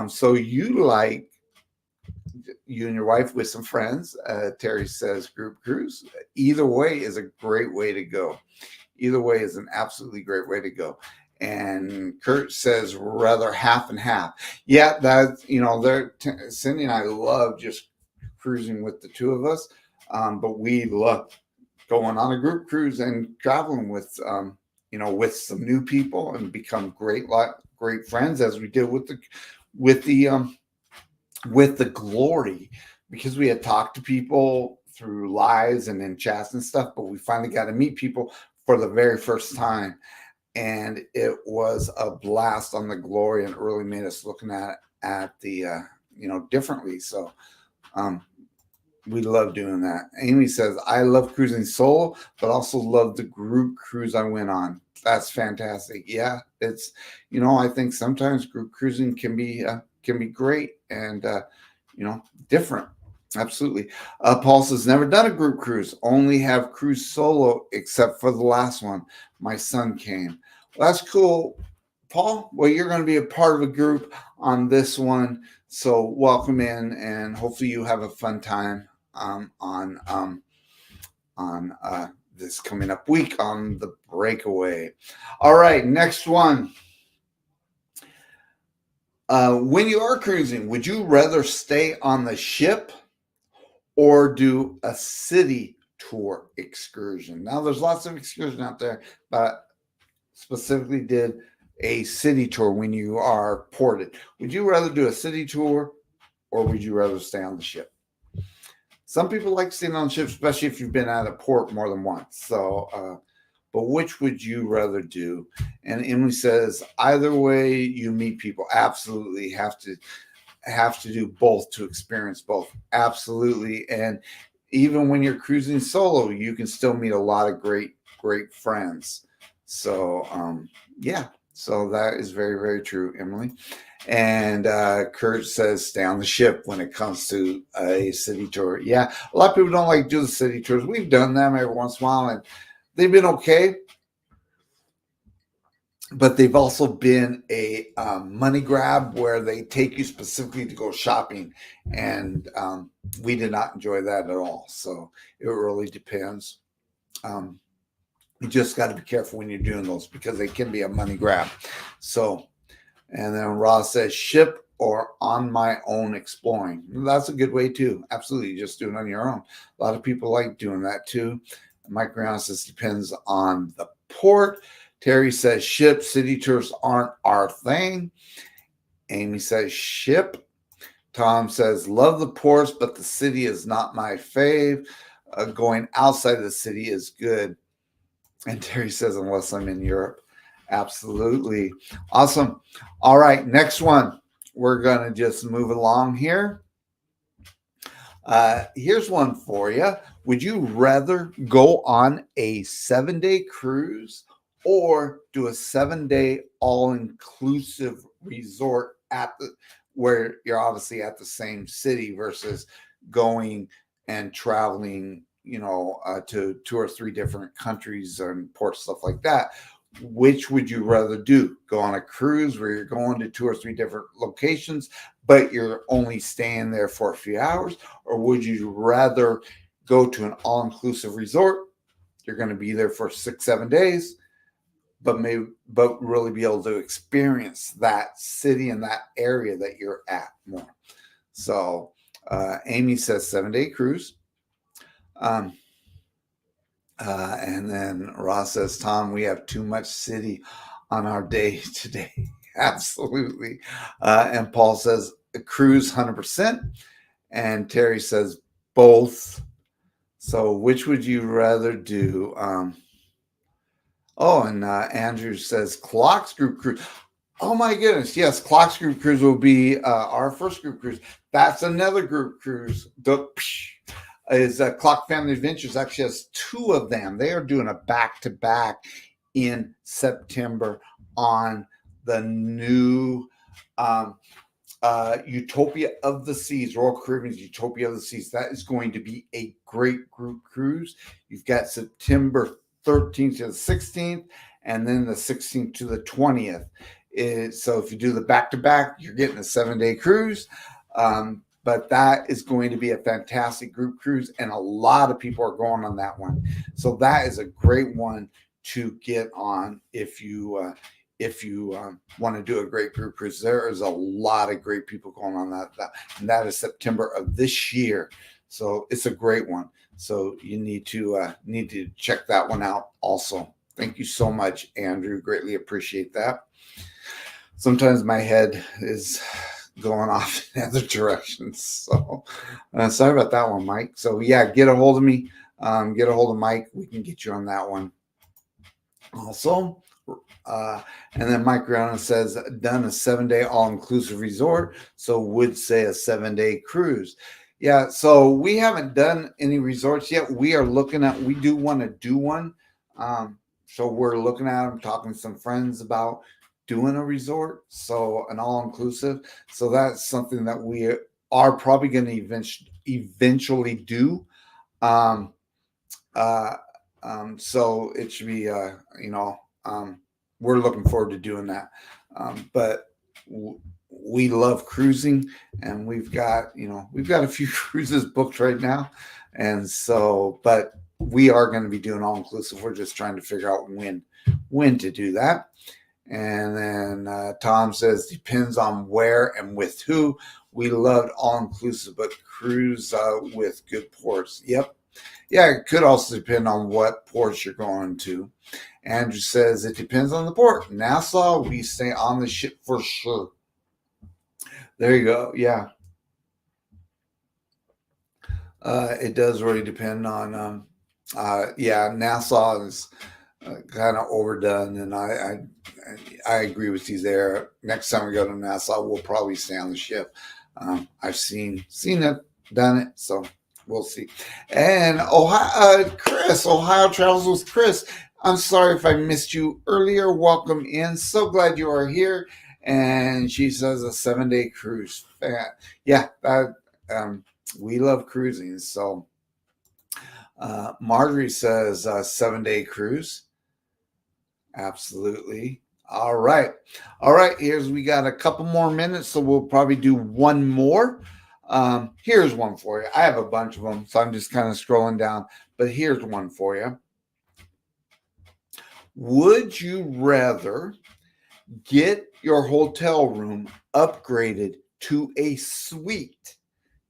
So you and your wife with some friends. Terry says group cruise. Either way is a great way to go. Either way is an absolutely great way to go. And Kurt says rather half and half. Yeah, Cindy and I love just cruising with the two of us, but we love going on a group cruise and traveling with with some new people and become great friends as we did with the Glory, because we had talked to people through lives and in chats and stuff, but we finally got to meet people for the very first time, and it was a blast on the Glory, and it really made us looking at the differently. So we love doing that. Amy says, I love cruising solo, but also love the group cruise I went on. That's fantastic. Yeah, it's, I think sometimes group cruising can be great and, different. Absolutely. Paul says, never done a group cruise, only have cruised solo except for the last one. My son came. Well, that's cool, Paul, well, you're going to be a part of a group on this one. So welcome in, and hopefully you have a fun time on this coming up week on the breakaway. All right, next one. When you are cruising, would you rather stay on the ship or do a city tour excursion? Now, there's lots of excursions out there, but specifically did a city tour when you are ported. Would you rather do a city tour or would you rather stay on the ship? Some people like staying on the ship, especially if you've been at a port more than once. So, but which would you rather do? And Emily says, either way, you meet people. Absolutely have to do both to experience both. Absolutely. And even when you're cruising solo, you can still meet a lot of great friends. So yeah, so that is very, very true, Emily. And Kurt says stay on the ship when it comes to a city tour. Yeah, a lot of people don't like to do the city tours. We've done them every once in a while, and they've been okay. But they've also been a money grab where they take you specifically to go shopping. And we did not enjoy that at all. So it really depends. You just got to be careful when you're doing those because they can be a money grab. So, and then Ross says ship or on my own exploring. That's a good way too. Absolutely. Just do it on your own. A lot of people like doing that too. Mike Brown says depends on the port. Terry says ship. City tours aren't our thing. Amy says ship. Tom says love the ports, but the city is not my fave. Going outside of the city is good. And Terry says unless I'm in Europe. Absolutely. Awesome. All right, next one. We're going to just move along here. Here's one for you. Would you rather go on a 7-day cruise or do a 7-day all-inclusive resort where you're obviously at the same city versus going and traveling, to 2 or 3 different countries and ports, stuff like that? Which would you rather do? Go on a cruise where you're going to 2 or 3 different locations, but you're only staying there for a few hours? Or would you rather go to an all-inclusive resort? You're going to be there for 6-7 days, but really be able to experience that city and that area that you're at more. So Amy says 7-day cruise. And then Ross says, Tom, we have too much city on our day today. Absolutely. And Paul says, a cruise 100%. And Terry says, both. So which would you rather do? And Andrew says, Clocks Group Cruise. Oh my goodness. Yes, Clocks Group Cruise will be our first group cruise. That's another group cruise. Is Clock Family Adventures actually has 2 of them. They are doing a back-to-back in September on the new Utopia of the Seas, Royal Caribbean's Utopia of the Seas. That is going to be a great group cruise. You've got September 13th to the 16th, and then the 16th to the 20th. So if you do the back-to-back, you're getting a 7-day cruise. But that is going to be a fantastic group cruise, and a lot of people are going on that one. So that is a great one to get on if you want to do a great group cruise. There is a lot of great people going on that, and that is September of this year. So it's a great one. So you need to check that one out also. Thank you so much, Andrew. Greatly appreciate that. Sometimes my head is going off in other directions. So sorry about that one, Mike. So yeah, get a hold of me. Get a hold of Mike. We can get you on that one. Also, and then Mike Brown says, done a 7-day all-inclusive resort. So would say a 7-day cruise. Yeah, so we haven't done any resorts yet. We do want to do one. So we're looking at them, talking to some friends about doing a resort, so an all-inclusive. So that's something that we are probably going to eventually do. So it should be, we're looking forward to doing that. But we love cruising, and we've got a few cruises booked right now, and so but we are going to be doing all inclusive. We're just trying to figure out when to do that. And then Tom says depends on where and with who. We loved all inclusive, but cruise with good ports. Yep. Yeah, it could also depend on what ports you're going to. Andrew says it depends on the port. Nassau, we stay on the ship for sure. There you go. Yeah. It does really depend on, yeah, Nassau is kind of overdone, and I agree with you there. Next time we go to Nassau, we'll probably stay on the ship. I've seen it, done it, so we'll see. And Ohio, Chris, Ohio Travels with Chris. I'm sorry if I missed you earlier. Welcome in. So glad you are here. And she says a 7-day cruise. Yeah, we love cruising. So Marjorie says 7-day cruise. Absolutely. All right. Here's we got a couple more minutes, so we'll probably do one more. Here's one for you. I have a bunch of them, so I'm just kind of scrolling down. But here's one for you. Would you rather get your hotel room upgraded to a suite?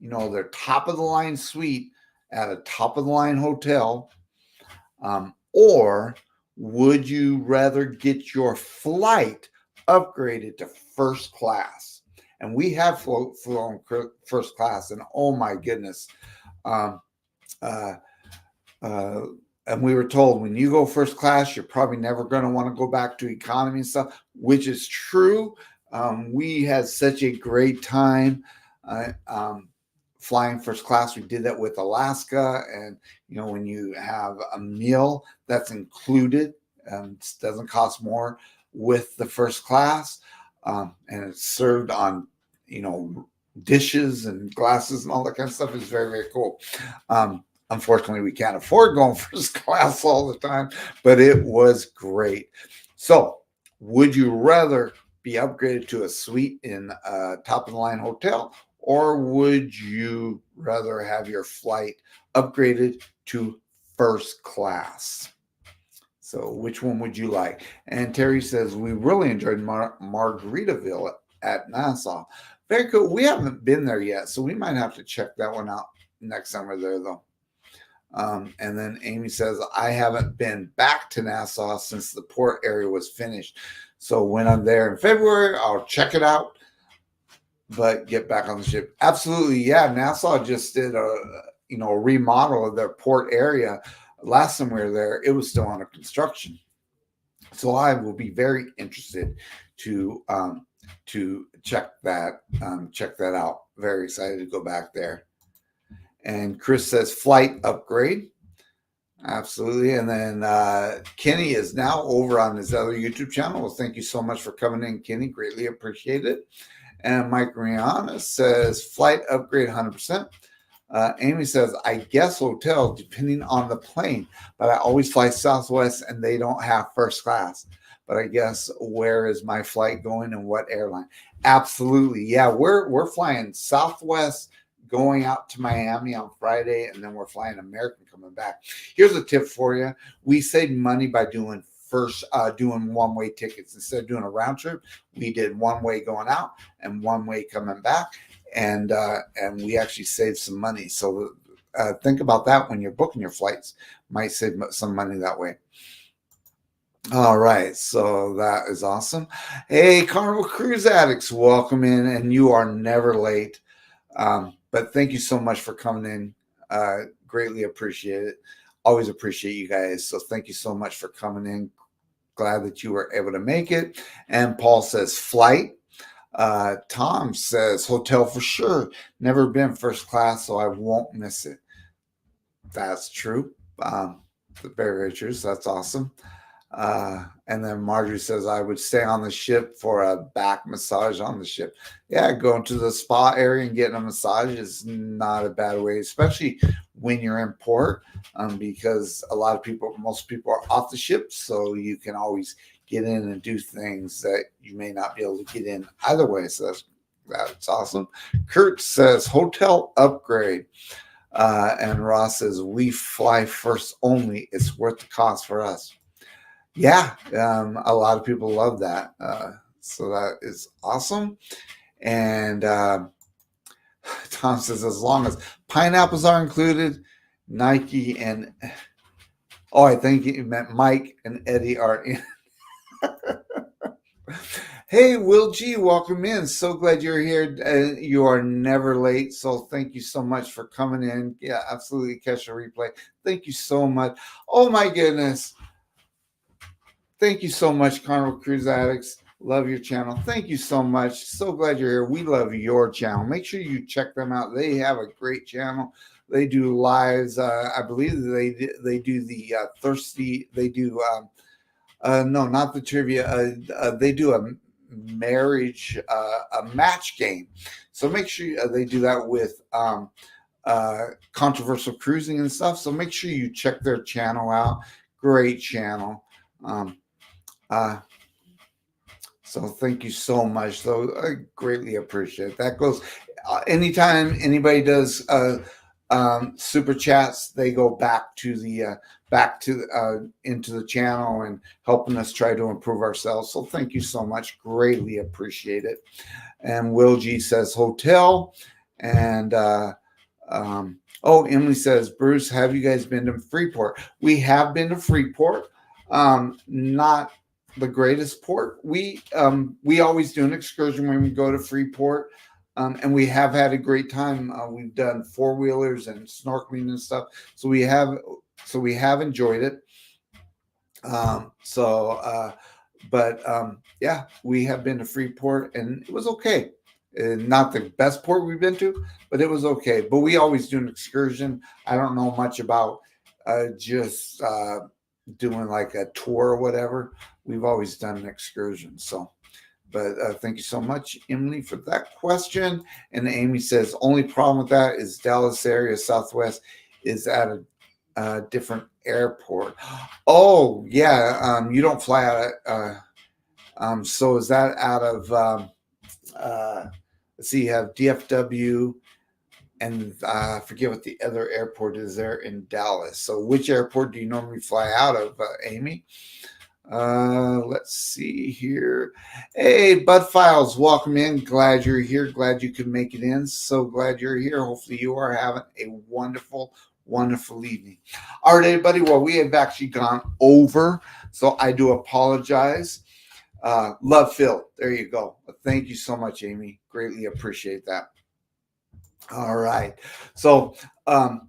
Their top of the line suite at a top of the line hotel, or would you rather get your flight upgraded to first class? And we have flown first class, and oh my goodness. Um, uh, uh, and we were told when you go first class, you're probably never going to want to go back to economy and stuff, which is true. We had such a great time flying first class. We did that with Alaska, and when you have a meal that's included, it doesn't cost more with the first class, and it's served on dishes and glasses and all that kind of stuff. Is very, very cool. Unfortunately, we can't afford going first class all the time, but it was great. So, would you rather be upgraded to a suite in a top of the line hotel, or would you rather have your flight upgraded to first class? So, which one would you like? And Terry says, we really enjoyed Margaritaville at Nassau. Very cool. We haven't been there yet, so we might have to check that one out next time we're there, though. And then Amy says, I haven't been back to Nassau since the port area was finished. So when I'm there in February, I'll check it out, but get back on the ship. Absolutely. Yeah. Nassau just did a remodel of their port area. Last time we were there, it was still under construction. So I will be very interested to check that out. Very excited to go back there. And Chris says flight upgrade. Absolutely. And then Kenny is now over on his other YouTube channel. Well, thank you so much for coming in, Kenny. Greatly appreciate it. And Mike Rihanna says flight upgrade 100%. Amy says, I guess hotel, depending on the plane, but I always fly Southwest and they don't have first class. But I guess where is my flight going and what airline? Absolutely. Yeah, we're flying Southwest going out to Miami on Friday, and then we're flying American coming back. Here's a tip for you. We save money by doing one-way tickets. Instead of doing a round trip, we did one way going out and one way coming back, and we actually saved some money. So think about that when you're booking your flights. Might save some money that way. All right, so that is awesome. Hey, Carnival Cruise Addicts, welcome in, and you are never late. But thank you so much for coming in. Greatly appreciate it. Always appreciate you guys. So thank you so much for coming in. Glad that you were able to make it. And Paul says flight. Tom says hotel for sure. Never been first class, so I won't miss it. That's true. Very, very true. So that's awesome. And then Marjorie says, I would stay on the ship for a back massage on the ship. Yeah, going to the spa area and getting a massage is not a bad way, especially when you're in port, because most people are off the ship. So you can always get in and do things that you may not be able to get in either way. So that's awesome. Kurt says hotel upgrade. And Ross says, we fly first only. It's worth the cost for us. Yeah, a lot of people love that. So that is awesome. And Tom says, as long as pineapples are included, Nike and, oh, I think he meant Mike and Eddie are in. Hey, Will G, welcome in. So glad you're here. You are never late. So thank you so much for coming in. Yeah, absolutely. Catch a replay. Thank you so much. Oh, my goodness. Thank you so much, Carnival Cruise Addicts. Love your channel. Thank you so much. So glad you're here. We love your channel. Make sure you check them out. They have a great channel. They do lives. I believe they do the thirsty. They do no, not the trivia. They do a marriage, a match game. So make sure they do that with controversial cruising and stuff. So make sure you check their channel out. Great channel. So thank you so much. So I greatly appreciate it. That goes anytime anybody does super chats, they go back to the into the channel and helping us try to improve ourselves. So thank you so much. Greatly appreciate it. And Will G says hotel. And Emily says, Bruce, have you guys been to Freeport? We have been to Freeport. Not the greatest port. We always do an excursion when we go to Freeport. And we have had a great time. We've done 4-wheelers and snorkeling and stuff. So we have enjoyed it. Yeah, we have been to Freeport and it was okay. Not the best port we've been to, but it was okay. But we always do an excursion. I don't know much about just doing like a tour or whatever. We've always done an excursion. So, but thank you so much, Emily, for that question. And Amy says, only problem with that is Dallas area, Southwest, is at a different airport. Oh, yeah. You don't fly out of, so is that out of, let's see, you have DFW and I forget what the other airport is there in Dallas. So which airport do you normally fly out of, Amy? Let's see here. Hey, Bud Files, welcome in. Glad you're here. Glad you could make it in. So glad you're here. Hopefully you are having a wonderful, wonderful evening. All right, everybody. Well, we have actually gone over, so I do apologize. Love Phil. There you go. Thank you so much, Amy. Greatly appreciate that. All right. So,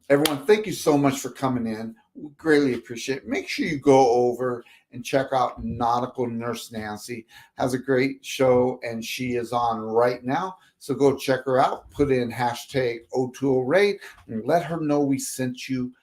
everyone, thank you so much for coming in. We greatly appreciate it. Make sure you go over and check out Nautical Nurse Nancy. Has a great show, and she is on right now. So go check her out. Put in hashtag #OToolRate and let her know we sent you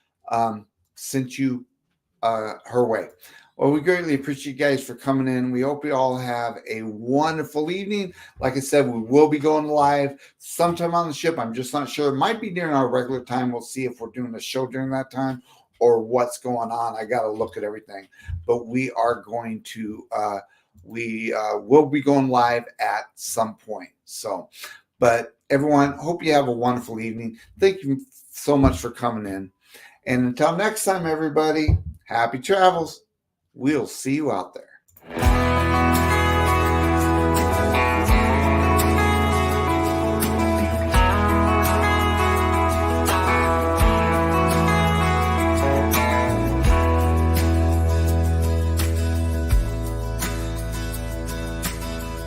her way. Well, we greatly appreciate you guys for coming in. We hope you all have a wonderful evening. Like I said, we will be going live sometime on the ship. I'm just not sure. It might be during our regular time. We'll see if we're doing a show during that time or what's going on. I got to look at everything. But we are going to, will be going live at some point. So, but everyone, hope you have a wonderful evening. Thank you so much for coming in. And until next time, everybody, happy travels. We'll see you out there.